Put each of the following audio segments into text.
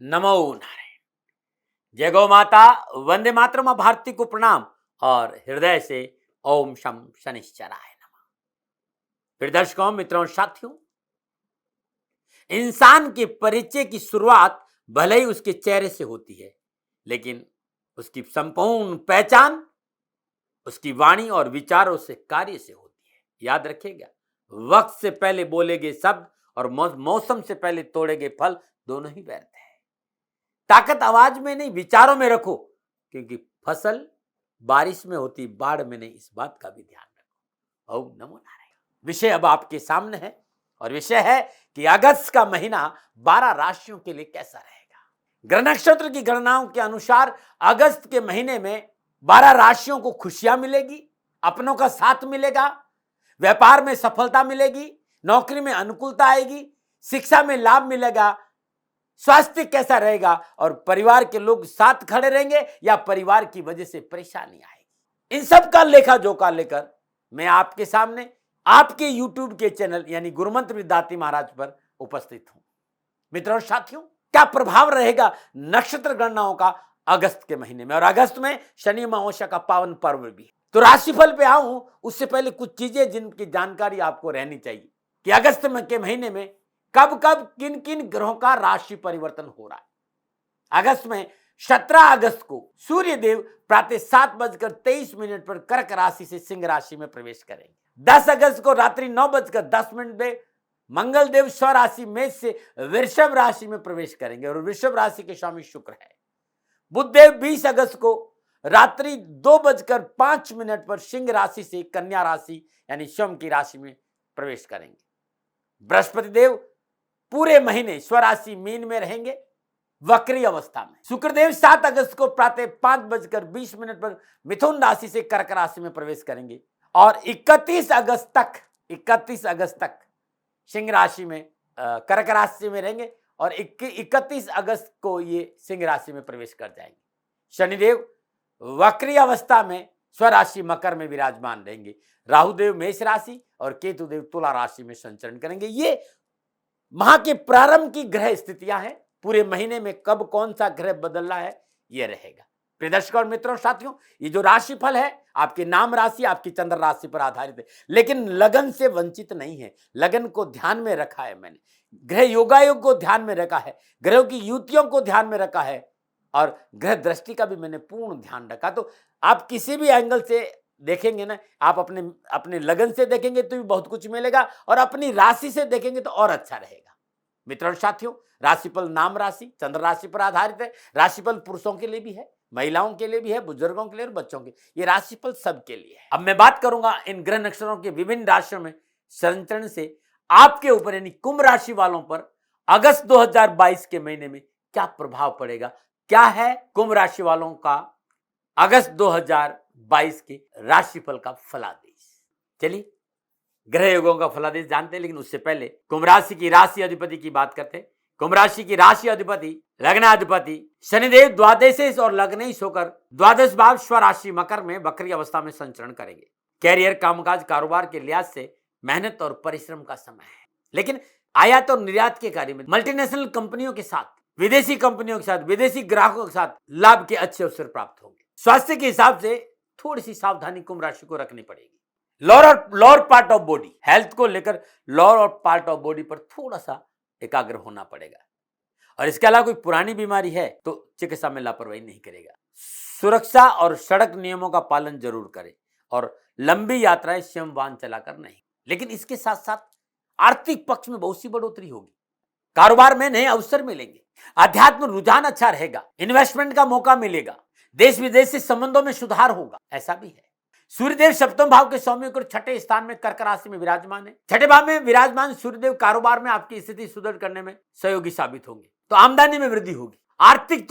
नमो नारायण। जय गौ माता, वंदे मातरम, भारती को प्रणाम और हृदय से ओम शम शनिश्चराय नमः। फिर दर्शकों, मित्रों, साथियों, इंसान के परिचय की शुरुआत भले ही उसके चेहरे से होती है, लेकिन उसकी संपूर्ण पहचान उसकी वाणी और विचारों से, कार्य से होती है। याद रखिएगा, वक्त से पहले बोले गए शब्द और मौसम से पहले तोड़े गए फल दोनों ही व्यर्थ है। ताकत आवाज में नहीं, विचारों में रखो, क्योंकि फसल बारिश में होती, बाढ़ में नहीं। इस बात का भी ध्यान रखो। ओम नमो नारायण। विषय अब आपके सामने है और विषय है कि अगस्त का महीना 12 राशियों के लिए कैसा रहेगा। ग्रह नक्षत्र की गणनाओं के अनुसार अगस्त के महीने में 12 राशियों को खुशियां मिलेगी, अपनों का साथ मिलेगा, व्यापार में सफलता मिलेगी, नौकरी में अनुकूलता आएगी, शिक्षा में लाभ मिलेगा, स्वास्थ्य कैसा रहेगा और परिवार के लोग साथ खड़े रहेंगे या परिवार की वजह से परेशानी आएगी। इन सब का लेखा जोखा लेकर मैं आपके सामने आपके YouTube के चैनल यानी गुरुमंत्र विद्यार्थी महाराज पर उपस्थित हूं। मित्रों, साथियों, क्या प्रभाव रहेगा नक्षत्र गणनाओं का अगस्त के महीने में। और अगस्त में शनि अमावस्या का पावन पर्व भी है। तो राशिफल पे आऊं उससे पहले कुछ चीजें जिनकी जानकारी आपको रहनी चाहिए कि अगस्त के महीने में कब कब किन किन ग्रहों का राशि परिवर्तन हो रहा है। अगस्त में 17 अगस्त को सूर्य देव प्रातः 7:23 पर कर्क राशि से सिंह राशि में प्रवेश करेंगे। 10 अगस्त को रात्रि 9:10 में मंगल देव स्वराशि मेष से वृषभ राशि में प्रवेश करेंगे और वृषभ राशि के स्वामी शुक्र है। बुध देव 20 अगस्त को रात्रि 2:05 पर सिंह राशि से कन्या राशि यानी स्वयं की राशि में प्रवेश करेंगे। बृहस्पति देव पूरे महीने स्वराशि मीन में रहेंगे वक्री अवस्था में। शुक्रदेव 7 अगस्त को प्रातः 5:20 पर मिथुन राशि से कर्क राशि में प्रवेश करेंगे और 31 अगस्त तक सिंह राशि में कर्क राशि में रहेंगे और 31 अगस्त को ये सिंह राशि में प्रवेश कर जाएंगे। शनिदेव वक्री अवस्था में स्वराशि मकर में विराजमान रहेंगे। राहुदेव मेष राशि और केतुदेव तुला राशि में संचरण करेंगे। ये माह के प्रारंभ की ग्रह स्थितियां हैं। पूरे महीने में कब कौन सा ग्रह बदल रहा है यह रहेगा। प्रिय दर्शकों और मित्रों, साथियों, ये जो राशिफल है आपके नाम राशि, आपकी चंद्र राशि पर आधारित है, लेकिन लगन से वंचित नहीं है। लगन को ध्यान में रखा है मैंने, ग्रह योगायोग को ध्यान में रखा है, ग्रहों की युतियों को ध्यान में रखा है और ग्रह दृष्टि का भी मैंने पूर्ण ध्यान रखा। तो आप किसी भी एंगल से देखेंगे ना, आप अपने लगन से देखेंगे तो भी बहुत कुछ मिलेगा और अपनी राशि से देखेंगे तो और अच्छा रहेगा। मित्रों, साथियों, राशिफल नाम राशि चंद्र राशि पर आधारित है। राशिफल पुरुषों के लिए भी है, महिलाओं के लिए भी है, बुजुर्गों के लिए और बच्चों के लिए। ये राशिफल सबके लिए है। अब मैं बात करूंगा इन ग्रह नक्षत्रों के विभिन्न राशियों में संचरण से आपके ऊपर यानी कुंभ राशि वालों पर अगस्त 2022 के महीने में क्या प्रभाव पड़ेगा। क्या है कुंभ राशि वालों का अगस्त 2022 के राशिफल का फलादेश। चलिए ग्रह योगों का फलादेश जानते हैं, लेकिन उससे पहले कुंभ राशि की राशि अधिपति की बात करते हैं। कुंभ राशि की राशि अधिपति लग्नाधिपति शनिदेव द्वादशेश और लग्नेश होकर द्वादश भाव स्वराशि मकर में वक्री अवस्था में संचरण करेंगे। कैरियर, कामकाज, कारोबार के लिहाज से मेहनत और परिश्रम का समय है, लेकिन आयात और निर्यात के कार्य में मल्टीनेशनल कंपनियों के साथ, विदेशी कंपनियों के साथ, विदेशी ग्राहकों के साथ लाभ के अच्छे अवसर प्राप्त होंगे। स्वास्थ्य के हिसाब से थोड़ी सी सावधानी कुंभ राशि को रखनी पड़ेगी। Lower part of body, health को लेकर लोअर पार्ट ऑफ बॉडी पर थोड़ा सा एकाग्र होना पड़ेगा और इसके अलावा कोई पुरानी बीमारी है तो चिकित्सा में लापरवाही नहीं करेगा। सुरक्षा और सड़क नियमों का पालन जरूर करें और लंबी यात्राएं स्वयं वाहन चलाकर नहीं। लेकिन इसके साथ साथ आर्थिक पक्ष में बहुत सी बढ़ोतरी होगी। कारोबार में नए अवसर मिलेंगे। आध्यात्म रुझान अच्छा रहेगा। इन्वेस्टमेंट का मौका मिलेगा। देश विदेश से संबंधों में सुधार होगा, ऐसा भी है। सूर्यदेव सप्तम भाव के स्वामी होकर छठे स्थान में कर्क राशि में विराजमान है। छठे भाव में विराजमान सूर्यदेव कारोबार में आपकी स्थिति सुदृढ़ करने में सहयोगी साबित होंगे, तो आमदनी में वृद्धि होगी। आर्थिक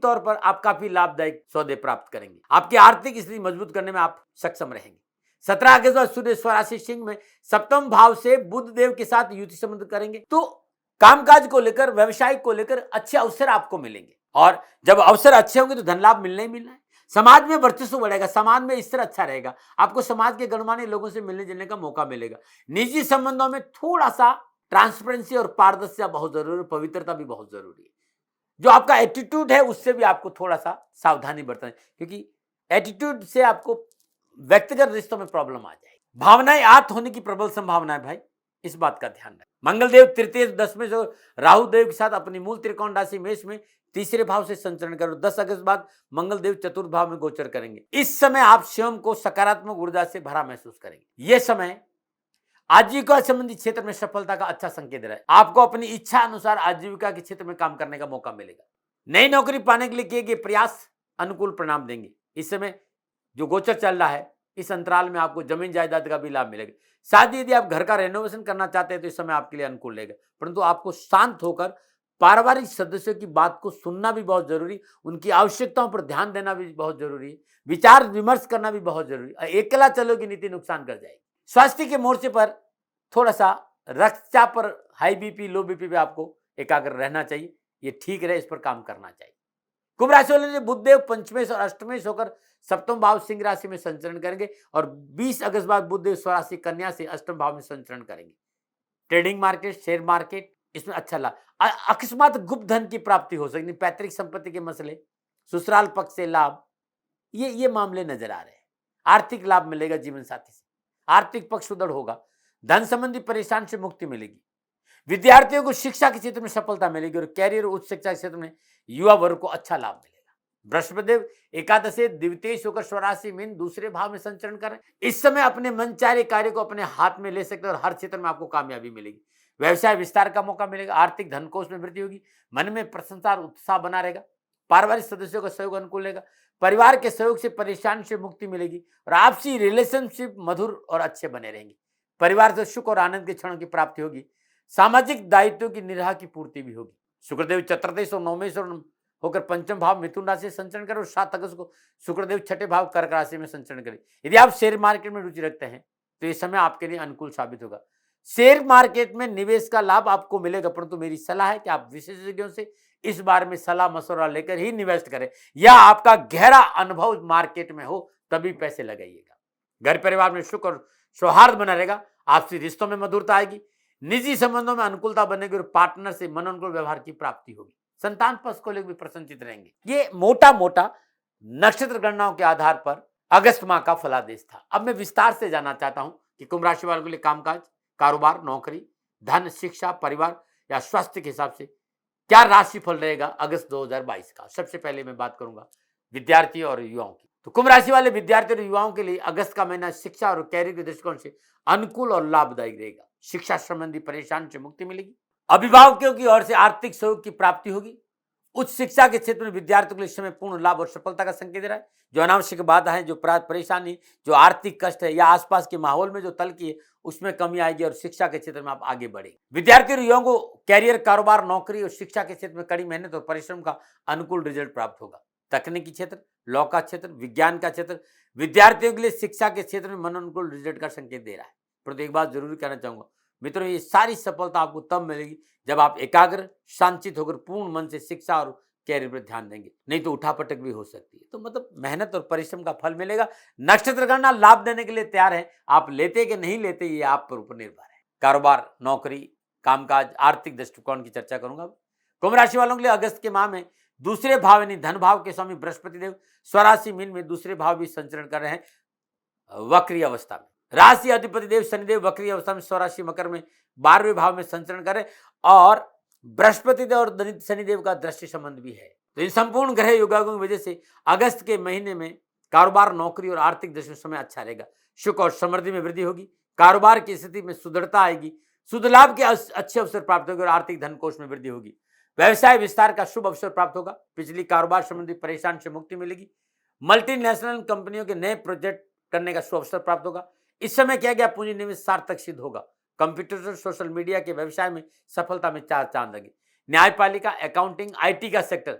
तौर पर आप काफी लाभदायक सौदे प्राप्त करेंगे। आपकी आर्थिक स्थिति मजबूत करने में आप सक्षम रहेंगे। 17 अगस्त बाद सूर्य स्वराशि सिंह में सप्तम भाव से बुध देव के साथ युति संबंध करेंगे, तो कामकाज को लेकर, व्यवसाय को लेकर अच्छे अवसर आपको मिलेंगे और जब अवसर अच्छे होंगे तो धन लाभ मिलना ही मिलना है। समाज में वर्चस्व बढ़ेगा, समाज में स्तर अच्छा रहेगा। आपको समाज के गणमान्य लोगों से मिलने जुलने का मौका मिलेगा। निजी संबंधों में थोड़ा सा ट्रांसपेरेंसी और पारदर्शिता बहुत जरूरी है, पवित्रता भी बहुत जरूरी है। जो आपका एटीट्यूड है उससे भी आपको थोड़ा सा सावधानी बरतना है, क्योंकि एटीट्यूड से आपको व्यक्तिगत रिश्तों में प्रॉब्लम आ जाएगी। भावनाएं आत होने की प्रबल संभावना है भाई, इस बात का ध्यान रखें। मंगलदेव तृतीय 10वें से राहु देव के साथ अपनी मूल त्रिकोण राशि मेष में तीसरे भाव से संचरण करो। 10 अगस्त बाद मंगलदेव चतुर्थ भाव में गोचर करेंगे। इस समय आप स्वयं को सकारात्मक ऊर्जा से भरा महसूस करेंगे। यह समय आजीविका संबंधी क्षेत्र में सफलता का अच्छा संकेत दे रहा है। आपको अपनी इच्छा अनुसार आजीविका के क्षेत्र में काम करने का मौका मिलेगा। नई नौकरी पाने के लिए किए गए प्रयास अनुकूल परिणाम देंगे। इस समय जो गोचर चल रहा है, इस अंतराल में आपको जमीन जायदाद का भी लाभ मिलेगा। शायद यदि आप घर का रेनोवेशन करना चाहते हैं तो इस समय आपके लिए अनुकूल रहेगा, परंतु आपको शांत होकर पारिवारिक सदस्यों की बात को सुनना भी बहुत जरूरी, उनकी आवश्यकताओं पर ध्यान देना भी बहुत जरूरी है, विचार विमर्श करना भी बहुत जरूरी है। अकेला चलोगी नीति नुकसान कर जाएगी। स्वास्थ्य के मोर्चे पर थोड़ा सा रक्तचाप पर, हाई बीपी लो बीपी पे आपको एकाग्र रहना चाहिए, ये ठीक रहे, इस पर काम करना चाहिए। कुंभ राशि वाले बुधदेव पंचमेश और अष्टमेश होकर सप्तम भाव सिंह राशि में संचरण करेंगे और 20 अगस्त बाद बुधदेव स्वराशि कन्या से अष्टम भाव में संचरण करेंगे। ट्रेडिंग मार्केट, शेयर मार्केट, इसमें अच्छा लाभ, अकस्मात गुप्त धन की प्राप्ति हो सकती, पैतृक संपत्ति के मसले, ससुराल पक्ष से लाभ, ये मामले नजर आ रहे हैं। आर्थिक लाभ मिलेगा जीवन साथी से, आर्थिक पक्ष सुदृढ़ होगा, धन संबंधी परेशान से मुक्ति मिलेगी। विद्यार्थियों को शिक्षा के क्षेत्र में सफलता मिलेगी और कैरियर उच्च शिक्षा के क्षेत्र में युवा वर्ग को अच्छा लाभ मिलेगा। बृहस्पतिदेव एकादशी द्वितीय होकर स्वराशि मीन दूसरे भाव में संचरण करें। इस समय अपने मनचाहे कार्य को अपने हाथ में ले सकते हैं और हर क्षेत्र में आपको कामयाबी मिलेगी। व्यवसाय विस्तार का मौका मिलेगा, आर्थिक धन कोष में वृद्धि होगी, मन में प्रसन्नता और उत्साह बना रहेगा, पारिवारिक सदस्यों का सहयोग अनुकूल रहेगा, परिवार के सहयोग से परेशान से मुक्ति मिलेगी और आपसी रिलेशनशिप मधुर और अच्छे बने रहेंगे। परिवार से सुख और आनंद के क्षणों की प्राप्ति होगी, सामाजिक दायित्वों की निर्वाह की पूर्ति भी होगी। शुक्रदेव चतुर्दश और नवमेश होकर पंचम भाव मिथुन राशि से संचरण करें और 7 अगस्त को शुक्रदेव छठे भाव कर्क राशि में संचरण करें। यदि आप शेयर मार्केट में रुचि रखते हैं तो ये समय आपके लिए अनुकूल साबित होगा। शेयर मार्केट में निवेश का लाभ आपको मिलेगा, परंतु मेरी सलाह है कि आप विशेषज्ञों से इस बारे में सलाह मशवरा लेकर ही निवेश करें, या आपका गहरा अनुभव मार्केट में हो तभी पैसे लगाइएगा। घर परिवार में सुख और सौहार्द बना रहेगा, आपसी रिश्तों में मधुरता आएगी, निजी संबंधों में अनुकूलता बनेगी और पार्टनर से मनोनुकूल व्यवहार की प्राप्ति होगी। संतान पक्ष को लेकर भी प्रसन्नचित रहेंगे। ये मोटा मोटा नक्षत्र गणनाओं के आधार पर अगस्त माह का फलादेश था। अब मैं विस्तार से जानना चाहता हूं कि कुंभ राशि वालों के लिए कामकाज, कारोबार, नौकरी, धन, शिक्षा, परिवार या स्वास्थ्य के हिसाब से क्या राशिफल रहेगा अगस्त 2022 का। सबसे पहले मैं बात करूंगा विद्यार्थी और युवाओं की। तो कुंभ राशि वाले विद्यार्थी और युवाओं के लिए अगस्त का महीना शिक्षा और कैरियर के दृष्टिकोण से अनुकूल और लाभदायक रहेगा। शिक्षा संबंधी परेशानी से मुक्ति मिलेगी, अभिभावकों की ओर से आर्थिक सहयोग की प्राप्ति होगी। उच्च शिक्षा के क्षेत्र में विद्यार्थियों के लिए इस समय पूर्ण लाभ और सफलता का संकेत दे रहा है। जो अनावश्यक बाधा है, जो परेशानी, जो आर्थिक कष्ट है या आसपास के माहौल में जो तलकी है, उसमें कमी आएगी और शिक्षा के क्षेत्र में आप आगे बढ़ेंगे। विद्यार्थी और युवाओं को कैरियर, कारोबार, नौकरी और शिक्षा के क्षेत्र में कड़ी मेहनत और परिश्रम का अनुकूल रिजल्ट प्राप्त होगा। तकनीकी क्षेत्र, लॉ का क्षेत्र, विज्ञान का क्षेत्र, विद्यार्थियों के लिए शिक्षा के क्षेत्र में मनोनुकूल रिजल्ट का संकेत दे रहा है। परंतु एक बात जरूर कहना चाहूंगा मित्रों, ये सारी सफलता आपको तब मिलेगी जब आप एकाग्र, शांतित होकर पूर्ण मन से शिक्षा और कैरियर पर ध्यान देंगे, नहीं तो उठापटक भी हो सकती है। तो मतलब मेहनत और परिश्रम का फल मिलेगा। नक्षत्र गणना लाभ देने के लिए तैयार है, आप लेते कि नहीं लेते ये आप पर ऊपर निर्भर है। कारोबार, नौकरी, कामकाज, आर्थिक दृष्टिकोण की चर्चा करूंगा। कुंभ राशि वालों के लिए अगस्त के माह में दूसरे भाव यानी धन भाव के स्वामी बृहस्पति देव स्वराशि मीन में दूसरे भाव भी संचरण कर रहे हैं वक्री अवस्था में। राशि अधिपति देव शनिदेव वक्री अवस्था में स्वराशि मकर में 12वें भाव में संचरण करें और बृहस्पति देव और शनिदेव का दृष्टि संबंध भी है। तो इन संपूर्ण ग्रह योगागों की वजह से अगस्त के महीने में कारोबार, नौकरी और आर्थिक दृष्टि समय अच्छा रहेगा। सुख और समृद्धि में वृद्धि होगी, कारोबार की स्थिति में सुदृढ़ता आएगी, शुद्ध लाभ के अच्छे अवसर प्राप्त होंगे और आर्थिक धन कोष में वृद्धि होगी। व्यवसाय विस्तार का शुभ अवसर प्राप्त होगा, पिछली कारोबार संबंधी परेशान से मुक्ति मिलेगी। मल्टीनेशनल कंपनियों के नए प्रोजेक्ट करने का शुभ अवसर प्राप्त होगा। इस समय किया गया पूंजी निवेश सार्थक सिद्ध होगा। कंप्यूटर, सोशल मीडिया के व्यवसाय में सफलता में 4 चांद लगे। न्यायपालिका, अकाउंटिंग, आईटी का सेक्टर,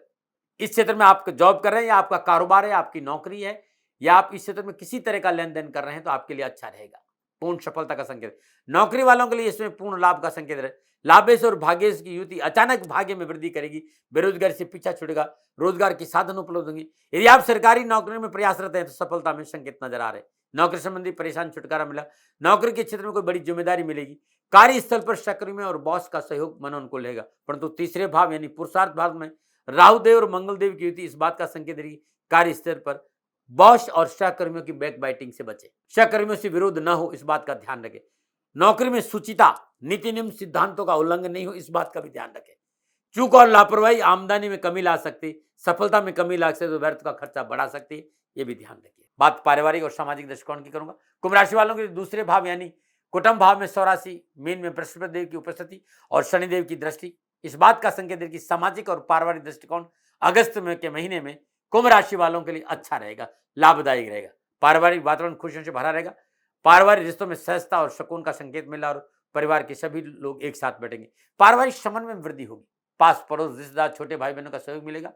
इस क्षेत्र में आप जॉब कर रहे हैं या आपका कारोबार है, आपकी नौकरी है या आप इस क्षेत्र में किसी तरह का लेन देन कर रहे हैं तो आपके लिए अच्छा रहेगा, पूर्ण सफलता का संकेत। नौकरी वालों के लिए इसमें पूर्ण लाभ का संकेत है। लाभेश और भाग्येश की युति अचानक भाग्य में वृद्धि करेगी, बेरोजगारी से पीछा छूटेगा, रोजगार के साधन उपलब्ध होंगे। यदि आप सरकारी नौकरी में प्रयासरत हैं तो सफलता में संकेत नजर आ रहे हैं। नौकरी संबंधी परेशान छुटकारा मिला, नौकरी के क्षेत्र में कोई बड़ी जिम्मेदारी मिलेगी, कार्यस्थल पर सहकर्मी और बॉस का सहयोग मनोनुकूल रहेगा। परंतु तीसरे भाव यानी पुरुषार्थ भाव में राहुदेव और मंगलदेव की युति इस बात का संकेत देगी कार्यस्थल पर बॉस और सहकर्मियों की बैक बाइटिंग से बचे, सहकर्मियों से विरोध न हो इस बात का ध्यान रखें। नौकरी में सुचिता, नीति नियम सिद्धांतों का उल्लंघन नहीं हो इस बात का भी ध्यान रखें। चूक और लापरवाही आमदनी में कमी ला सकती, सफलता में कमी ला सकती, तो व्यर्थ का खर्चा बढ़ा सकती है, ये भी ध्यान रखिए। बात पारिवारिक और सामाजिक दृष्टिकोण की करूंगा। कुंभ राशि वालों के दूसरे भाव यानी कुटुंब भाव में स्वराशि मीन में बृहस्पति देव की उपस्थिति और शनिदेव की दृष्टि इस बात का संकेत है कि सामाजिक और पारिवारिक दृष्टिकोण अगस्त में के महीने में कुंभ राशि वालों के लिए अच्छा रहेगा, लाभदायक रहेगा। पारिवारिक वातावरण खुशियों से भरा रहेगा। पारिवारिक रिश्तों में सहजता और सुकून का संकेत मिला और परिवार के सभी लोग एक साथ बैठेंगे। पारिवारिक समन्वय में वृद्धि होगी। पास पड़ोस रिश्तेदार छोटे भाई बहनों का सहयोग मिलेगा।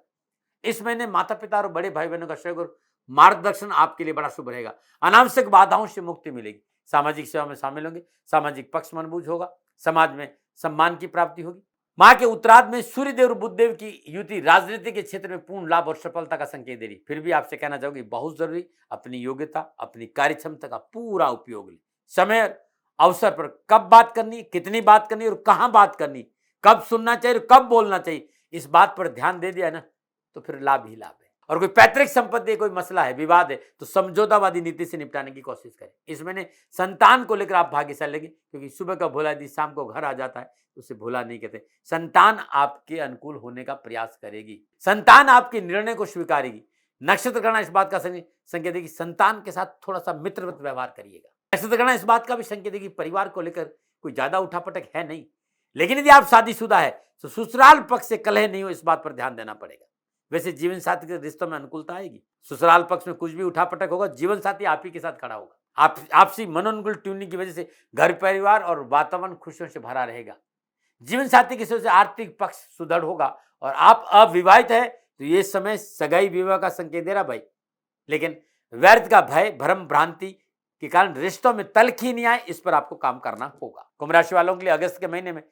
इस महीने माता पिता और बड़े भाई बहनों का सहयोग और मार्गदर्शन आपके लिए बड़ा शुभ रहेगा। अनावश्यक बाधाओं से मुक्ति मिलेगी। सामाजिक सेवा में शामिल होंगे। सामाजिक पक्ष मजबूत होगा। समाज में सम्मान की प्राप्ति होगी। माह के उत्तरार्ध में सूर्यदेव और बुधदेव की युति राजनीति के क्षेत्र में पूर्ण लाभ और सफलता का संकेत दे रही। फिर भी आपसे कहना चाहूंगी बहुत जरूरी अपनी योग्यता, अपनी कार्य क्षमता का पूरा उपयोग लें। समय अवसर पर कब बात करनी, कितनी बात करनी और कहां बात करनी, कब सुनना चाहिए और कब बोलना चाहिए, इस बात पर ध्यान दे दिया ना तो फिर लाभ ही लाभ है। और कोई पैतृक संपत्ति, कोई मसला है, विवाद है, तो समझौतावादी नीति से निपटाने की कोशिश करें। इस महीने संतान को लेकर आप भाग्यशाली लेंगे, क्योंकि सुबह का भोला यदि शाम को घर आ जाता है उसे भोला नहीं कहते। संतान आपके अनुकूल होने का प्रयास करेगी। संतान आपके निर्णय को स्वीकारेगी। नक्षत्र गणना इस बात का संकेत है कि संतान के साथ थोड़ा सा मित्रवत व्यवहार करिएगा। नक्षत्र गणना इस बात का भी संकेत है कि परिवार को लेकर कोई ज्यादा उठापटक है नहीं, लेकिन यदि आप शादीशुदा है तो ससुराल पक्ष से कलह नहीं हो इस बात पर ध्यान देना पड़ेगा। वैसे जीवन साथी के रिश्तों में अनुकूलता आएगी। ससुराल पक्ष में कुछ भी उठापटक होगा, जीवन साथी आप ही के साथ खड़ा होगा। आपसी मनोनुकूल ट्यूनिंग की वजह से घर परिवार और वातावरण खुशियों से भरा रहेगा। जीवन साथी की वजह से आर्थिक पक्ष सुदृढ़ होगा। और आप अविवाहित है तो ये समय सगाई विवाह का संकेत दे रहा भाई, लेकिन व्यर्थ का भय, भ्रम, भ्रांति के कारण रिश्तों में तलखी नहीं आए, इस पर आपको काम करना होगा। कुंभ राशि वालों के लिए अगस्त के महीने में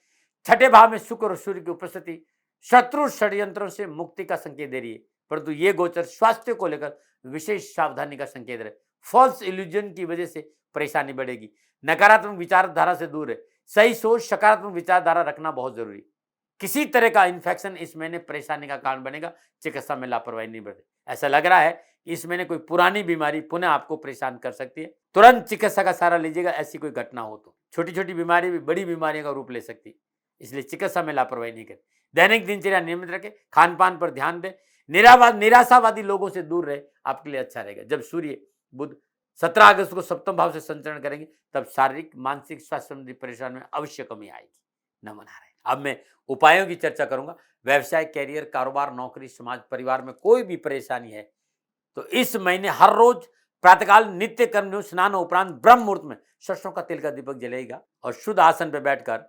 छठे भाव में शुक्र और सूर्य की उपस्थिति शत्रु षड्यंत्रों से मुक्ति का संकेत दे रही है, परंतु ये गोचर स्वास्थ्य को लेकर विशेष सावधानी का संकेत है। फॉल्स इल्यूजन की वजह से परेशानी बढ़ेगी। नकारात्मक विचारधारा से दूर है। सही सोच, सकारात्मक विचारधारा रखना बहुत जरूरी। किसी तरह का इन्फेक्शन इस महीने परेशानी का कारण बनेगा। चिकित्सा में लापरवाही नहीं बरते। ऐसा लग रहा है कि इस महीने कोई पुरानी बीमारी पुनः आपको परेशान कर सकती है। तुरंत चिकित्सा का सहारा लीजिएगा। ऐसी कोई घटना हो तो छोटी छोटी बीमारी भी बड़ी बीमारियों का रूप ले सकती है, इसलिए चिकित्सा में लापरवाही नहीं करें। दैनिक दिनचर्या नियमित रखें। खान पान पर ध्यान दें। निराशावादी लोगों से दूर रहे, आपके लिए अच्छा रहेगा। जब सूर्य बुध 17 अगस्त को सप्तम भाव से संचरण करेंगे तब शारीरिक मानसिक स्वास्थ्य संबंधी परेशानी में अवश्य कमी आएगी। नमन नारायण। अब मैं उपायों की चर्चा करूंगा। व्यवसाय, कैरियर, कारोबार, नौकरी, समाज, परिवार में कोई भी परेशानी है तो इस महीने हर रोज प्रातःकाल नित्य कर्म स्नान उपरांत ब्रह्म मुहूर्त में सरसों का तिल का दीपक जलेगा और शुद्ध आसन पर बैठकर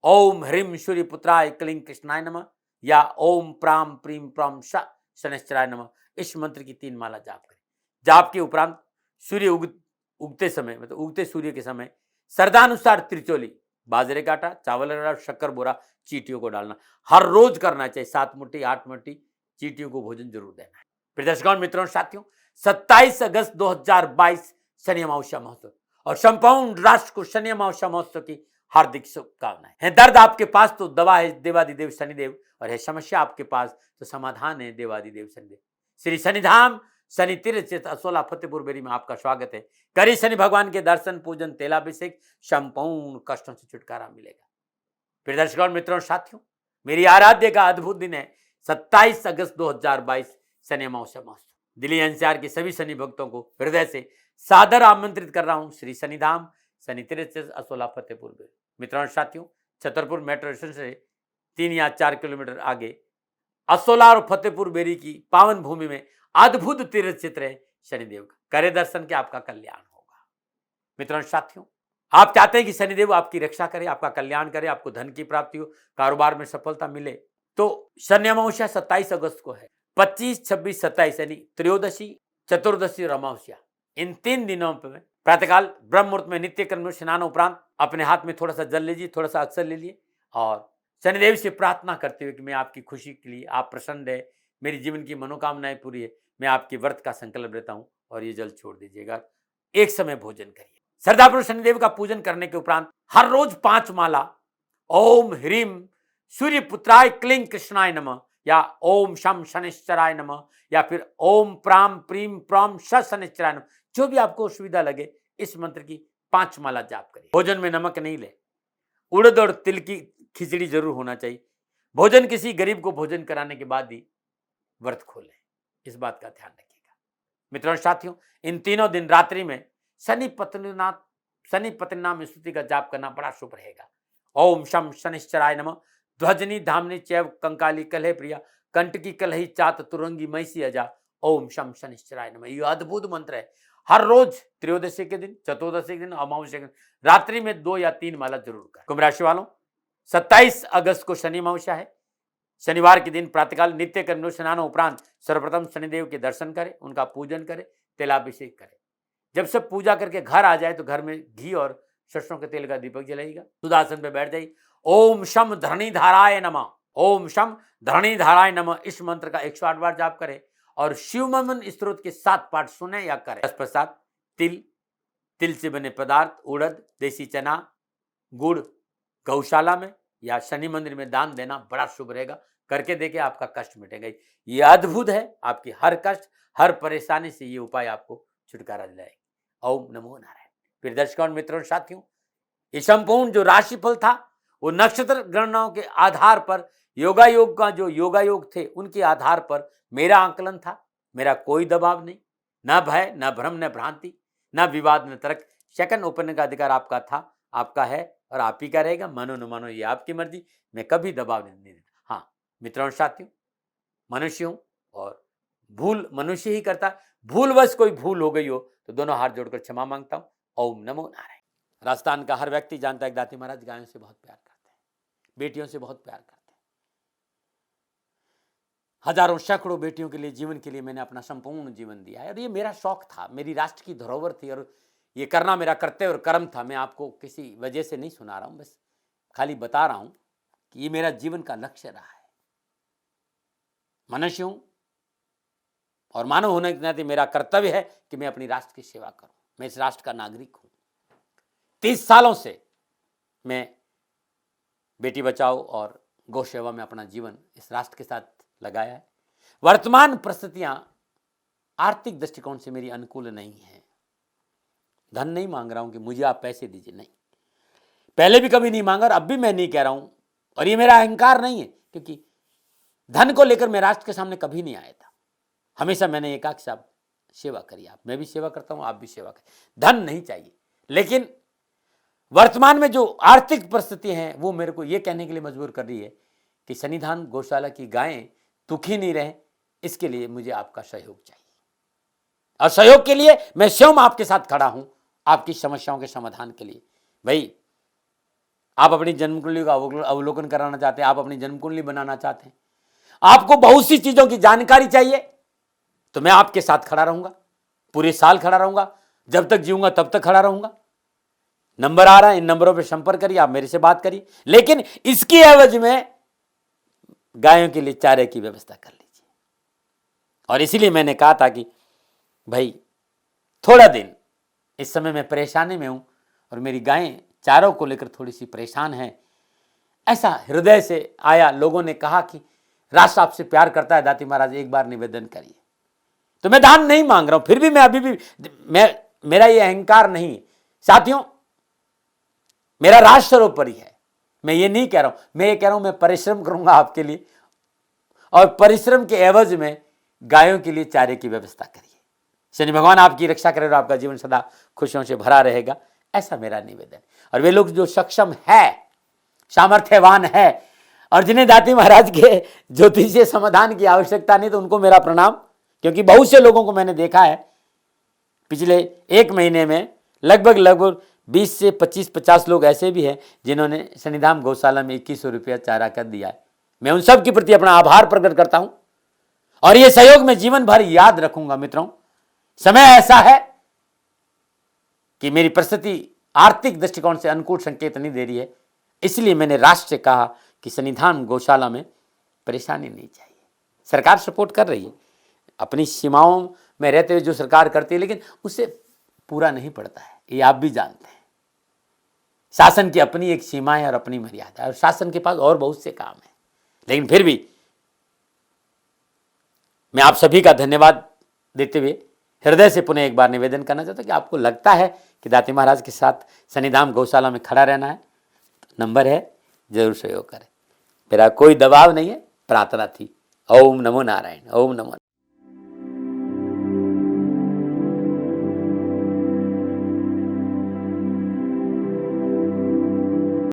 ओम ह्रीम सूर्य पुत्राय क्लीं कृष्णाय नमः या ओम प्राम प्रीम प्रम शनिश्चराय नमः इस मंत्र की 3 माला जाप करें। जाप के उपरांत सूर्य उगते समय, मतलब उगते सूर्य के समय श्रद्धानुसार त्रिचोली, बाजरे का आटा, चावल का आटा, शक्कर बोरा चींटियों को डालना हर रोज करना चाहिए। 7 मुट्ठी 8 मुट्ठी चींटियों को भोजन जरूर देना है। प्रदर्शकों, मित्रों, साथियों, 27 अगस्त 2022 शनि अमावस्या महोत्सव और संपूर्ण राष्ट्र को शनि अमावस्या महोत्सव की हार्दिक शुभकामनाएं। है दर्द आपके पास तो दवा है देवादिदेव शनिदेव, और है समस्या आपके पास तो समाधान है देवादिदेव शनिदेव। श्री शनिधाम शनि तीर्थ क्षेत्र असोला फतेहपुर बेरी में आपका स्वागत है। करिए शनि भगवान के दर्शन, पूजन, तेलाभिषेक, संपूर्ण कष्टों से छुटकारा मिलेगा। प्रदर्शकों, मित्रों, साथियों, मेरी आराध्य का अद्भुत दिन है 27 अगस्त 2022 शनि अमावस्या महोत्सव। दिल्ली एनसीआर के सभी शनि भक्तों को हृदय से सादर आमंत्रित कर रहा हूं श्री शनिधाम शनि तीर्थ क्षेत्र असोला फतेहपुर बेरी। मित्रों, साथियों, छतरपुर मेट्रो स्टेशन से 3 या 4 किलोमीटर आगे असोला और फतेहपुर बेरी की पावन भूमि में अद्भुत तीर्थ क्षेत्र है शनिदेव का। करे दर्शन के आपका कल्याण होगा। मित्रों, साथियों, आप चाहते हैं कि शनिदेव आपकी रक्षा करे, आपका कल्याण करे, आपको धन की प्राप्ति हो, कारोबार में सफलता मिले, तो शनि अमावस्या 27 अगस्त को है। 25, 26, 27 यानी त्रयोदशी, चतुर्दशी और अमावस्या, इन 3 दिनों पर प्रातःकाल ब्रह्म मुहूर्त में नित्य कर्म स्नान उपरांत अपने हाथ में थोड़ा सा जल लीजिए, थोड़ा सा अक्षर ले लिए और शनिदेव से प्रार्थना करते हुए कि मैं आपकी खुशी के लिए, आप प्रसन्न है, मेरी जीवन की मनोकामनाएं पूरी है, मैं आपके व्रत का संकल्प लेता हूं और ये जल छोड़ दीजिएगा। एक समय भोजन करिए। श्रद्धापूर्वक शनिदेव का पूजन करने के उपरांत हर रोज 5 माला ओम ह्रीम सूर्य पुत्राय क्लीं कृष्णाय नमः या ओम शम शनिश्चराय नमः या फिर ओम प्राम प्रीम प्रॉम शनिश्चराय नमः, जो भी आपको सुविधा लगे इस मंत्र की 5 माला जाप करिए। भोजन में नमक नहीं ले, उड़द और तिल की खिचड़ी जरूर होना चाहिए। भोजन किसी गरीब को भोजन कराने के बाद ही व्रत खोलें, इस बात का ध्यान रखिएगा। मित्रों और साथियों, इन तीनों दिन रात्रि में शनि पत्नीनाम स्तुति का जाप करना बड़ा शुभ रहेगा। ओम शम शनिश्चराय नमः, ध्वजनी धामनी चैव कंकाली कलह प्रिया, कंटकी कलही चात तुरंगी मैसी अजा, ओम शम शनिश्चराय नमः। ये अद्भुत मंत्र है। हर रोज त्रयोदशी के दिन, चतुर्दशी के दिन, अमावस्या के दिन रात्रि में 2 या 3 माला जरूर करें। कुंभ राशि वालों, 27 अगस्त को शनि अमावस्या है। शनिवार के दिन प्रातःकाल नित्य कर्म स्नान उपरांत सर्वप्रथम शनिदेव के दर्शन करें, उनका पूजन करें, तिलाभिषेक करें। जब सब पूजा करके घर आ जाए तो घर में घी और सरसों के तेल का दीपक जलाइएगा। सुदासन पे बैठ जाइए। ओम शम धरणीधाराय नमः, ओम शम धरणीधाराय नमः, इस मंत्र का 108 बार जाप करें और शिवमन स्तोत्र के 7 पाठ सुने या करें। तत्पश्चात तिल से बने पदार्थ, उड़द, देसी चना, गुड़ गौशाला में या शनि मंदिर में दान देना बड़ा शुभ रहेगा। करके देखिए, आपका कष्ट मिटेगा। ये अद्भुत है, आपकी हर कष्ट, हर परेशानी से ये उपाय आपको छुटकारा दिलाएगा। ओम नमो नारायण। फिर दर्शकों, मित्रों, साथियों, ये संपूर्ण जो राशिफल था वो नक्षत्र गणनाओं के आधार पर, योगायोग का जो योगायोग थे उनके आधार पर मेरा आंकलन था। मेरा कोई दबाव नहीं, न भय, न भ्रम, न भ्रांति, न विवाद, न तर्क। सेकंड ओपन का अधिकार आपका था, आपका है और आप ही का रहेगा। मानो न मानो ये आपकी मर्जी, मैं कभी दबाव नहीं देता। हाँ मित्रों और साथियों, मनुष्य हूं और भूल मनुष्य ही करता। भूलवश कोई भूल हो गई हो तो दोनों हाथ जोड़कर क्षमा मांगता हूं। ओम नमो नारायण। राजस्थान का हर व्यक्ति जानता है कि दाती महाराज गायों से बहुत प्यार करते हैं, बेटियों से बहुत प्यार करते हैं। हजारों सैकड़ों बेटियों के लिए, जीवन के लिए मैंने अपना संपूर्ण जीवन दिया है और ये मेरा शौक था, मेरी राष्ट्र की धरोहर थी और ये करना मेरा कर्तव्य और कर्म था। मैं आपको किसी वजह से नहीं सुना रहा हूं, बस खाली बता रहा हूं कि ये मेरा जीवन का लक्ष्य रहा है। मनुष्य हूं और मानव होने के नाते मेरा कर्तव्य है कि मैं अपनी राष्ट्र की सेवा करूं। मैं इस राष्ट्र का नागरिक हूं। 30 सालों से मैं बेटी बचाओ और गौ सेवा में अपना जीवन इस राष्ट्र के साथ लगाया है। वर्तमान परिस्थितियां आर्थिक दृष्टिकोण से मेरी अनुकूल नहीं है। धन नहीं मांग रहा हूं कि मुझे आप पैसे दीजिए, नहीं, पहले भी कभी नहीं मांगा और अब भी मैं नहीं कह रहा हूं। और ये मेरा अहंकार नहीं है, क्योंकि धन को लेकर मैं राष्ट्र के सामने कभी नहीं आया था। हमेशा मैंने एक आख साहब सेवा करी, आप, मैं भी सेवा करता हूं, आप भी सेवा करें। धन नहीं चाहिए, लेकिन वर्तमान में जो आर्थिक परिस्थिति हैं वो मेरे को ये कहने के लिए मजबूर कर रही है कि शनिधाम गौशाला की गायें दुखी नहीं रहे, इसके लिए मुझे आपका सहयोग चाहिए। और सहयोग के लिए मैं स्वयं आपके साथ खड़ा हूं, आपकी समस्याओं के समाधान के लिए। भाई, आप अपनी जन्म कुंडली का अवलोकन कराना चाहते हैं, आप अपनी जन्म कुंडली बनाना चाहते हैं, आपको बहुत सी चीजों की जानकारी चाहिए, तो मैं आपके साथ खड़ा रहूंगा, पूरे साल खड़ा रहूंगा, जब तक जीऊंगा तब तक खड़ा रहूंगा। नंबर आ रहा है, इन नंबरों पे संपर्क करिए, आप मेरे से बात करिए, लेकिन इसकी एवज में गायों के लिए चारे की व्यवस्था कर लीजिए। और इसीलिए मैंने कहा था कि भाई थोड़ा दिन, इस समय मैं परेशानी में हूं और मेरी गायें चारों को लेकर थोड़ी सी परेशान हैं। ऐसा हृदय से आया, लोगों ने कहा कि राष्ट्र आपसे प्यार करता है दाती महाराज, एक बार निवेदन करिए। तो मैं दान नहीं मांग रहा हूं, फिर भी मैं अभी भी, मेरा ये अहंकार नहीं। साथियों, मेरा राष्ट्र सर्वोपरि है। मैं ये नहीं कह रहा हूं, मैं ये कह रहा हूं मैं परिश्रम करूंगा आपके लिए, और परिश्रम के एवज में गायों के लिए चारे की व्यवस्था करिए। शनि भगवान आपकी रक्षा करे और आपका जीवन सदा खुशियों से भरा रहेगा, ऐसा मेरा निवेदन। और वे लोग जो सक्षम है, सामर्थ्यवान है और जिन्हें दाती महाराज के ज्योतिषीय समाधान की आवश्यकता नहीं, तो उनको मेरा प्रणाम। क्योंकि बहुत से लोगों को मैंने देखा है पिछले 1 महीने में, लगभग 20 से 25-50 लोग ऐसे भी हैं जिन्होंने शनिधाम गौशाला में 2100 रुपया चारा कर दिया है। मैं उन सब के प्रति अपना आभार प्रकट करता हूं और ये सहयोग मैं जीवन भर याद रखूंगा। मित्रों, समय ऐसा है कि मेरी परिस्थिति आर्थिक दृष्टिकोण से अनुकूल संकेत नहीं दे रही है, इसलिए मैंने राष्ट्र से कहा कि शनिधाम गौशाला में परेशानी नहीं चाहिए। सरकार सपोर्ट कर रही है, अपनी सीमाओं में रहते हुए जो सरकार करती है, लेकिन उससे पूरा नहीं पड़ता है, ये आप भी जानते हैं। शासन की अपनी एक सीमा है और अपनी मर्यादा है, और शासन के पास और बहुत से काम है, लेकिन फिर भी मैं आप सभी का धन्यवाद देते हुए हृदय से पुनः एक बार निवेदन करना चाहता हूँ कि आपको लगता है कि दाती महाराज के साथ शनिधाम गौशाला में खड़ा रहना है, नंबर है, जरूर सहयोग करें। मेरा कोई दबाव नहीं है, प्रार्थना थी। ओम नमो नारायण। ओम नमो।